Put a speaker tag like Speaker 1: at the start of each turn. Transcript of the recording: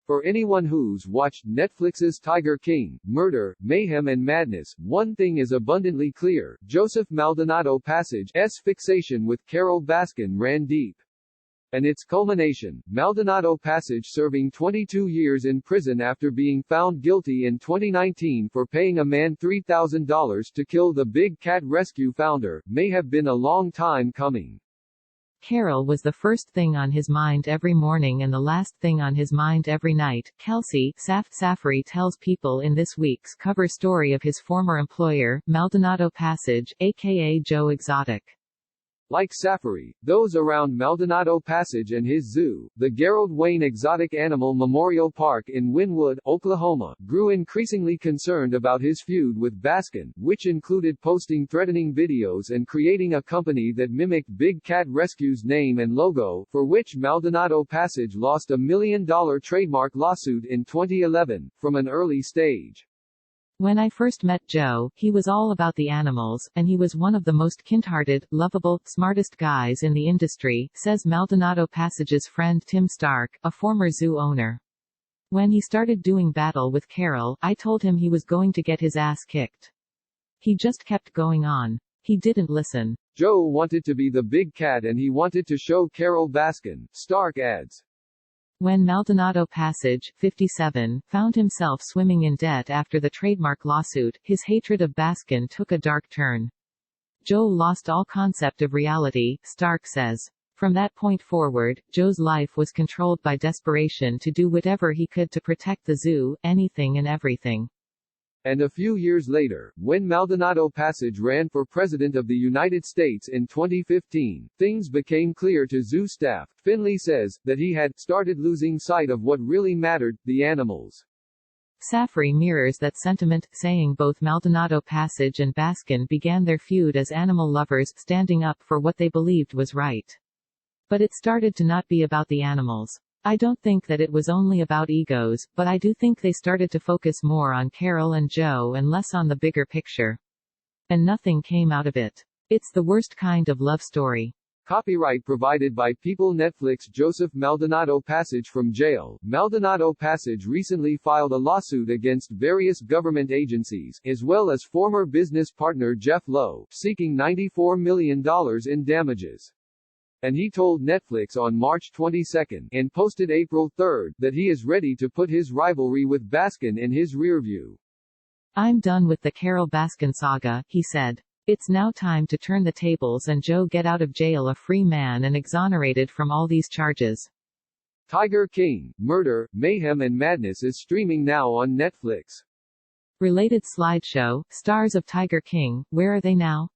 Speaker 1: For anyone who's watched Netflix's Tiger King, Murder, Mayhem and Madness, one thing is abundantly clear: Joseph Maldonado-Passage's fixation with Carole Baskin ran deep. And its culmination, Maldonado-Passage serving 22 years in prison after being found guilty in 2019 for paying a man $3,000 to kill the Big Cat Rescue founder, may have been a long time coming.
Speaker 2: Carole was the first thing on his mind every morning and the last thing on his mind every night, Kelsey Saffery tells People in this week's cover story of his former employer, Maldonado-Passage, aka Joe Exotic.
Speaker 1: Like Saffery, those around Maldonado-Passage and his zoo, the Gerald Wayne Exotic Animal Memorial Park in Wynwood, Oklahoma, grew increasingly concerned about his feud with Baskin, which included posting threatening videos and creating a company that mimicked Big Cat Rescue's name and logo, for which Maldonado-Passage lost a $1 million trademark lawsuit in 2011, from an early stage.
Speaker 2: When I first met Joe, he was all about the animals, and he was one of the most kind-hearted, lovable, smartest guys in the industry, says Maldonado-Passage's friend Tim Stark, a former zoo owner. When he started doing battle with Carole, I told him he was going to get his ass kicked. He just kept going on. He didn't listen.
Speaker 1: Joe wanted to be the big cat and he wanted to show Carole Baskin, Stark adds.
Speaker 2: When Maldonado-Passage, 57, found himself swimming in debt after the trademark lawsuit, his hatred of Baskin took a dark turn. Joe lost all concept of reality, Stark says. From that point forward, Joe's life was controlled by desperation to do whatever he could to protect the zoo, anything and everything.
Speaker 1: And a few years later, when Maldonado-Passage ran for President of the United States in 2015, things became clear to zoo staff, Finley says, that he had started losing sight of what really mattered, the animals.
Speaker 2: Saffery mirrors that sentiment, saying both Maldonado-Passage and Baskin began their feud as animal lovers, standing up for what they believed was right. But it started to not be about the animals. I don't think that it was only about egos, but I do think they started to focus more on Carole and Joe and less on the bigger picture. And nothing came out of it. It's the worst kind of love story.
Speaker 1: Copyright provided by People. Netflix. Joseph Maldonado-Passage from jail. Maldonado-Passage recently filed a lawsuit against various government agencies, as well as former business partner Jeff Lowe, seeking $94 million in damages. And he told Netflix on March 22, and posted April 3, that he is ready to put his rivalry with Baskin in his rearview.
Speaker 2: I'm done with the Carole Baskin saga, he said. It's now time to turn the tables and Joe get out of jail a free man and exonerated from all these charges.
Speaker 1: Tiger King, Murder, Mayhem and Madness is streaming now on Netflix.
Speaker 2: Related slideshow, stars of Tiger King, where are they now?